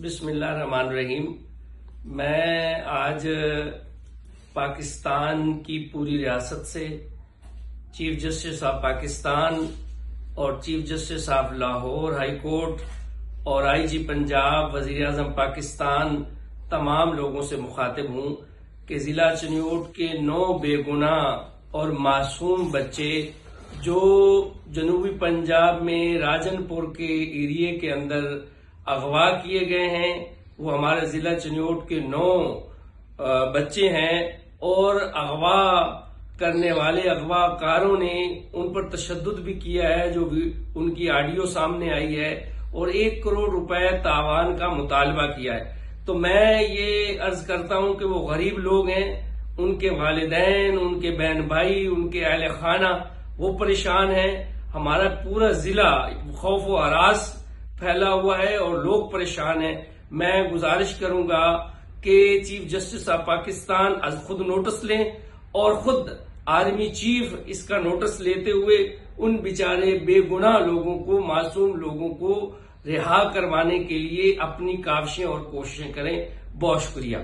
بسم اللہ الرحمن الرحیم۔ میں آج پاکستان کی پوری ریاست سے چیف جسٹس آف پاکستان اور chief justice of Lahore high court اور آئی جی پنجاب، وزیر اعظم پاکستان، تمام لوگوں سے مخاطب ہوں کہ ضلع چنیوٹ کے 9 بے گناہ اور معصوم بچے جو جنوبی پنجاب میں راجن پور کے ایریے کے اندر اغوا کیے گئے ہیں، وہ ہمارے ضلع چنیوٹ کے 9 بچے ہیں، اور اغوا کرنے والے اغوا کاروں نے ان پر تشدد بھی کیا ہے، جو بھی ان کی آڈیو سامنے آئی ہے، اور 1 کروڑ روپے تاوان کا مطالبہ کیا ہے۔ تو میں یہ عرض کرتا ہوں کہ وہ غریب لوگ ہیں، ان کے والدین، ان کے بہن بھائی، ان کے اہل خانہ وہ پریشان ہیں، ہمارا پورا ضلع خوف و ہراس پھیلا ہوا ہے اور لوگ پریشان ہیں۔ میں گزارش کروں گا کہ چیف جسٹس آف پاکستان از خود نوٹس لیں اور خود آرمی چیف اس کا نوٹس لیتے ہوئے ان بیچارے بے گناہ لوگوں کو، معصوم لوگوں کو رہا کروانے کے لیے اپنی کاوشیں اور کوششیں کریں۔ بہت شکریہ۔